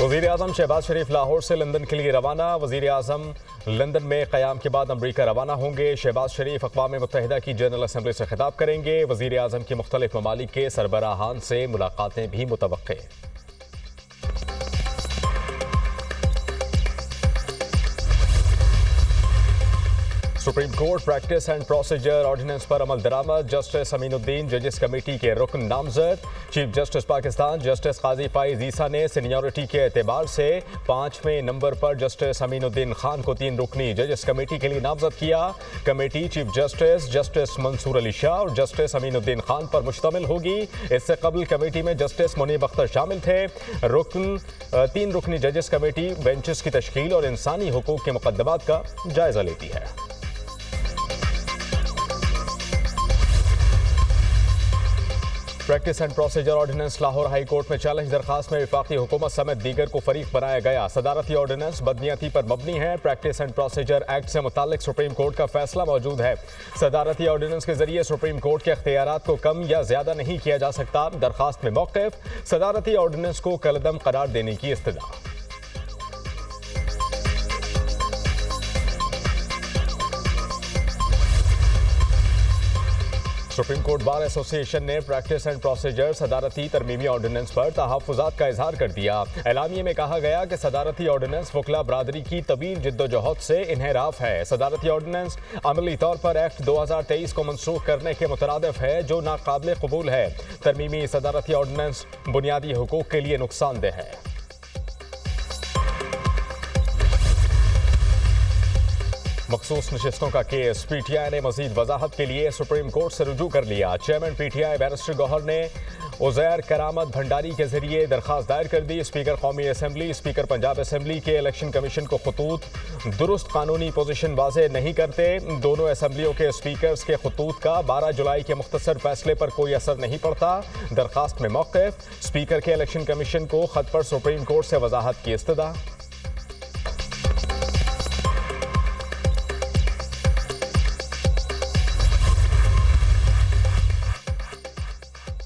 वज़ीर आज़म शहबाज शरीफ लाहौर से लंदन के लिए रवाना। वज़ीर आज़म लंदन में क़याम के बाद अमरीका रवाना होंगे। शहबाज शरीफ अक़वाम मुत्तहिदा की जनरल असम्बली से खिताब करेंगे। वज़ीर आज़म की मुख्तलिफ ममालिक के सरबराहान से मुलाकातें भी मुतवक्के। Supreme court practice and procedure ordinance पर अमल दरामद। जस्टिस अमीनुद्दीन जजेस कमेटी के रुकन नामजद। चीफ जस्टिस पाकिस्तान जस्टिस काजी फाइज ईसा ने सीनियरिटी के एतबार से 5वें नंबर पर जस्टिस अमीनुद्दीन खान को 3 रुकनी जजेस कमेटी के लिए नामजद किया। Committee chief justice justice Mansoor Ali Shah और जस्टिस अमीनुद्दीन खान पर मुश्तमिल होगी। इससे कबल कमेटी में जस्टिस मुनीब अख्तर शामिल थे। 3 रुकनी जजेस कमेटी बेंचेस की तश्कील और इंसानी हुकूक के मुकदमात का जायजा लेती है। Practice and procedure ordinance Lahore high court में चैलेंज दरखास्त में वफाकी हुकूमत समेत दीगर को फरीक बनाया गया। सदारती ऑर्डिनेंस बदनीयती पर मबनी है। प्रैक्टिस एंड प्रोसीजर एक्ट से मुतालिक सुप्रीम कोर्ट का फैसला मौजूद है। सदारती ऑर्डिनेंस के जरिए सुप्रीम कोर्ट के अख्तियारात को कम या ज्यादा नहीं किया जा सकता। दरखास्त में मौक़िफ़ सदारती ऑर्डिनेंस को कलअदम करार देने की इस्तदा। सुप्रीम कोर्ट बार एसोसिएशन ने प्रैक्टिस एंड प्रोसीजर सदारती तरमीमी ऑर्डिनेंस पर तहफ़्फ़ुज़ात का इजहार कर दिया। एलामिये में कहा गया कि सदारती ऑर्डिनेंस वकला बरादरी की तवील जिद्दोजहद से इन्हिराफ है। सदारती ऑर्डिनेंस अमली तौर पर एक्ट 2023 को मनसूख करने के मुतरादिफ है, जो नाकाबिल कबूल है। तरमीमी सदारती ऑर्डिनेंस बुनियादी हुकूक के लिए नुकसानदेह है। मखसूस नशिस्तों का केस पीटीआई ने मजीद वजाहत के लिए सुप्रीम कोर्ट से रुजू कर लिया। चेयरमैन पीटीआई बैरिस्टर गौहर ने उज़ैर करामत भंडारी के जरिए दरखास्त दायर कर दी। स्पीकर कौमी असम्बली स्पीकर पंजाब असम्बली के इलेक्शन कमीशन को खतूत दुरुस्त कानूनी पोजीशन वाज़े नहीं करते। दोनों असम्बलियों के स्पीकर्स के खतूत का 12 जुलाई के मुख्तसर फैसले पर कोई असर नहीं पड़ता। दरखास्त में मौक़िफ़ स्पीकर के इलेक्शन कमीशन को खत पर सुप्रीम कोर्ट से वजाहत की इस्तदा।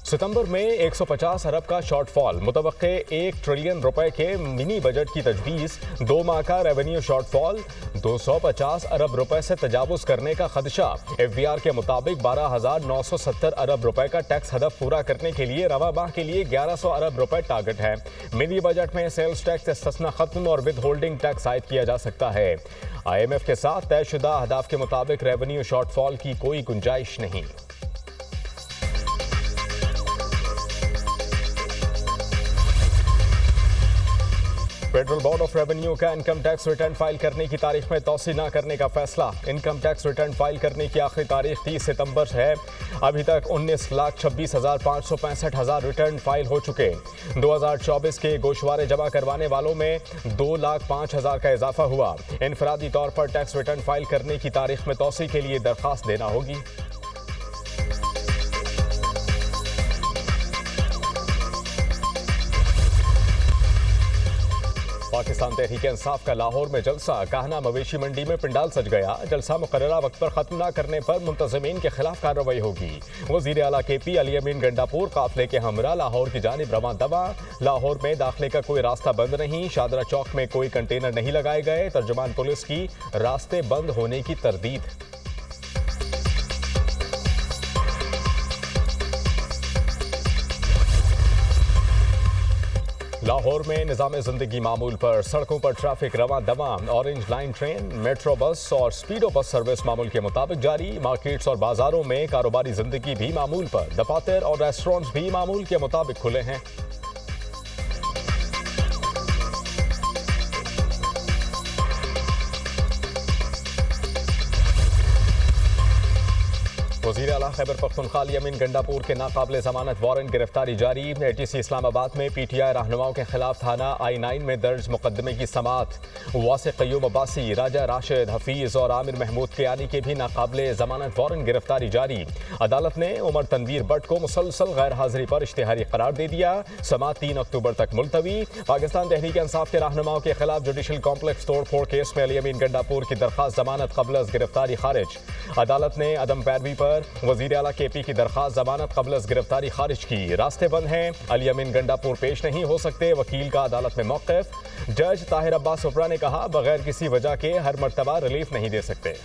सितंबर में 150 अरब का शॉर्टफॉल, मुतवक्के 1 ट्रिलियन रुपए के मिनी बजट की तजवीज़। 2 माह का रेवेन्यू शॉर्टफॉल 250 अरब रुपए से तजावुज़ करने का खदशा। एफबीआर के मुताबिक 12,970 अरब रुपए का टैक्स हदफ पूरा करने के लिए रवा माह के लिए 1100 अरब रुपए टारगेट है। मिनी बजट में सेल्स टैक्स इस्तिस्ना खत्म और विद होल्डिंग टैक्स आयद किया जा सकता है। IMF के साथ तयशुदा अहदाफ के मुताबिक रेवेन्यू शॉर्टफॉल की कोई गुंजाइश नहीं। फेडरल बोर्ड ऑफ रेवेन्यू का इनकम टैक्स रिटर्न फाइल करने की तारीख में तौसी न करने का फैसला। इनकम टैक्स रिटर्न फाइल करने की आखिरी तारीख 30 सितंबर है। अभी तक 19,26,565 रिटर्न फाइल हो चुके। 2024 के गोशवारे जमा करवाने वालों में 2,05,000 का इजाफा हुआ। इनफरादी तौर पर टैक्स रिटर्न फाइल करने की तारीख में तौसी के लिए दरखास्त देना होगी। पाकिस्तान तहरीक इंसाफ का लाहौर में जलसा। काहना मवेशी मंडी में पिंडाल सज गया। जलसा मुकर्ररा वक्त पर खत्म न करने पर मुंतज़मीन के खिलाफ कार्रवाई होगी। वज़ीर आला KP अली अमीन गंडापुर काफिले के हमरा लाहौर की जानिब रवां दवा। लाहौर में दाखिले का कोई रास्ता बंद नहीं। शादरा चौक में कोई कंटेनर नहीं लगाए गए। तर्जुमान पुलिस की रास्ते बंद होने की तरदीद। लाहौर में निज़ाम ज़िंदगी मामूल पर। सड़कों पर ट्रैफिक रवां दवा। Orange line train, metro bus और स्पीडो बस सर्विस मामूल के मुताबिक जारी। मार्केट्स और बाजारों में कारोबारी जिंदगी भी मामूल पर। दफातर और रेस्टोरेंट्स भी मामूल के मुताबिक खुले हैं। वज़ीर आला खैबर पख्तूनख्वा अली अमीन गंडापुर के नाकाबिल जमानत वारंट गिरफ्तारी जारी। ATC इस्लामाबाद में PTI रहनुमाओं के खिलाफ थाना I9 में दर्ज मुकदमे की समाअत। वासिक क़य्यूम अब्बासी, राजा राशिद, हफीज़ और आमिर महमूद कियानी के भी नाकाबिल जमानत वारंट गिरफ्तारी जारी। अदालत ने उमर तनवीर भट्ट को मुसलसल गैर हाजिरी पर इश्तिहारी करार दे दिया। समाअत 3 अक्टूबर तक मुलतवी। पाकिस्तान तहरीक इंसाफ के रहनुमाओं के खिलाफ जुडिशल कॉम्प्लेक्स तोड़ फोड़ केस में अली अमीन गंडापुर की दरखास्त जमानत क़ब्ल अज़ गिरफ्तारी खारिज। अदालत ने अदम पैरवी पर पर वजीर आला KP की दरखास्त जमानत कबल अज गिरफ्तारी खारिज की। रास्ते बंद हैं, अली अमीन गंडापुर पेश नहीं हो सकते, वकील का अदालत में मौक़िफ़। जज ताहिर अब्बास ओपरा ने कहा, बगैर किसी वजह के हर मर्तबा रिलीफ नहीं दे सकते।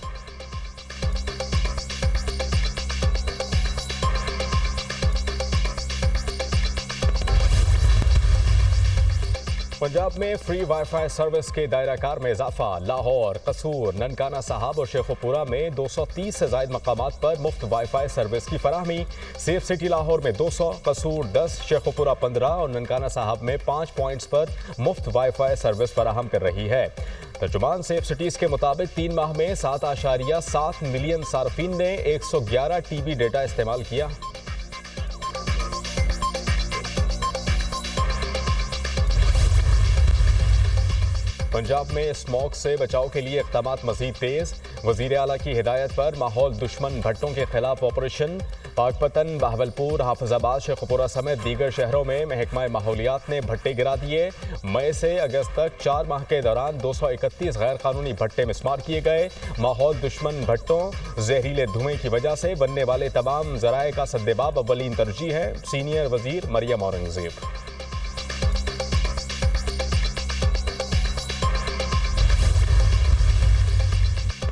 पंजाब में फ्री वाईफाई सर्विस के दायराकार में इजाफा। लाहौर, कसूर, ननकाना साहब और शेखुपुरा में 230 से ज़ायद मकामात पर मुफ्त वाईफाई सर्विस की फराहमी। सेफ सिटी लाहौर में 200, कसूर 10, शेखुपुरा 15 और ननकाना साहब में 5 पॉइंट्स पर मुफ्त वाईफाई सर्विस फराहम कर रही है। तर्जुमान सेफ सिटीज़ के मुताबिक 3 माह में 7.7 मिलियन सार्फिन ने 111 TB डेटा इस्तेमाल किया। पंजाब में स्मॉग से बचाव के लिए इक़दामात मज़ीद तेज़। वज़ीर आला की हिदायत पर माहौल दुश्मन भट्टों के खिलाफ ऑपरेशन। पाकपतन, बहावलपुर, हाफिजाबाद, शेखुपुरा समेत दीगर शहरों में महकमा माहौलियात ने भट्टे गिरा दिए। मई से अगस्त तक 4 माह के दौरान 231 गैर कानूनी भट्टे मिस्मार किए गए। माहौल दुश्मन भट्टों, जहरीले धुएं की वजह से बनने वाले तमाम ज़राए का सद्देबाब अव्वलीन तरजीह है। सीनियर वज़ीर मरियम औरंगज़ेब।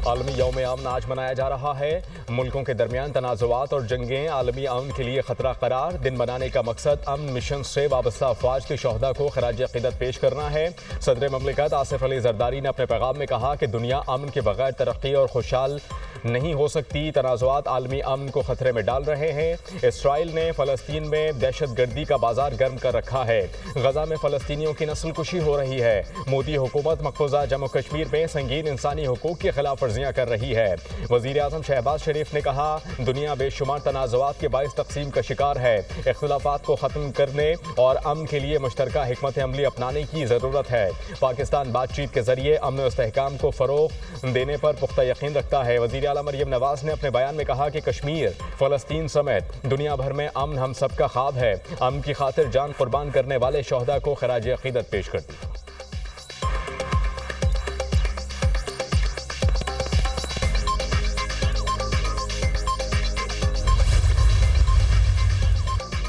आलमी यौम अमन आज मनाया जा रहा है। मुल्कों के दरमियान तनाज़ुआत और जंगें आलमी अमन के लिए खतरा करार। दिन मनाने का मकसद अमन मिशन से वाबस्ता अफवाज के शहदा को खराज अक़ीदत पेश करना है। सदर ममलिकत आसिफ अली जरदारी ने अपने पैगाम में कहा कि दुनिया अमन के बगैर तरक्की और खुशहाल नहीं हो सकती। तनाज़ुआत आलमी अमन को खतरे में डाल रहे हैं। इसराइल ने फ़लस्तीन में दहशत गर्दी का बाजार गर्म कर रखा है। गजा में फ़लस्तीनियों की नस्ल कुशी हो रही है। मोदी हुकूमत मक़बूज़ा जम्मू कश्मीर में संगीन इंसानी हुकूक की खिलाफ वर्जियाँ कर रही है। वज़ीर आज़म शहबाज शरीफ ने कहा, दुनिया बेशुमार तनाज़ुआत के बाइस तक़सीम का शिकार है। इख्तिलाफ़ात को ख़त्म करने और अमन के लिए मुश्तरका हिकमत अमली अपनाने की ज़रूरत है। पाकिस्तान बातचीत के ज़रिए अमन और इस्तेहकाम को फ़रोग़ देने पर पुख्ता यकीन रखता है। वज़ीर आला मरियम नवाज़ ने अपने बयान में कहा कि कश्मीर, फ़लस्तीन समेत दुनिया भर में अमन हम सब का ख्वाब है। अमन की खातिर जान कुर्बान करने वाले शहदा को खराज अक़ीदत पेश करती है।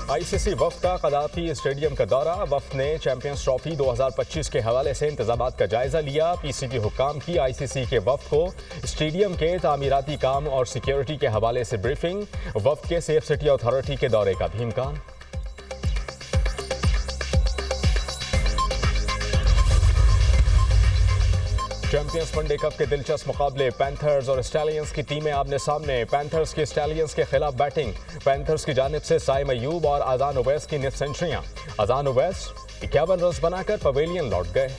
ICC वफ़द का क़दाफ़ी स्टेडियम का दौरा। वफ़द ने चैंपियंस ट्रॉफी 2025 के हवाले से इंतज़ामात का जायज़ा लिया। PCB हुक्काम की ICC के वफ़द को स्टेडियम के तामीराती काम और सिक्योरिटी के हवाले से ब्रीफिंग। वफ़द के सेफ सिटी अथॉरिटी के दौरे का भी इम्कान। चैंपियंस वनडे कप के दिलचस्प मुकाबले। पैंथर्स और स्टैलियंस की टीमें आमने सामने। पैंथर्स की स्टैलियंस के खिलाफ बैटिंग। पैंथर्स की जानिब से साइम अयूब और अजान ओवैस की निफ सेंचुरियां। अजान ओवैस 51 रन बनाकर पवेलियन लौट गए।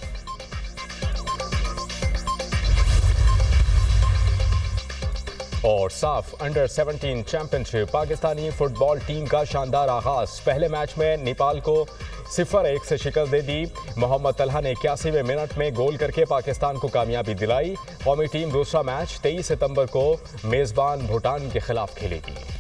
और साफ under 17 championship. Pakistani football team का शानदार आगाज। पहले मैच में नेपाल को 0-1 से शिकस्त दे दी। मोहम्मद तलहा ने 81वें मिनट में गोल करके पाकिस्तान को कामयाबी दिलाई। कौमी टीम दूसरा मैच 23 सितंबर को मेज़बान भूटान के खिलाफ खेलेगी।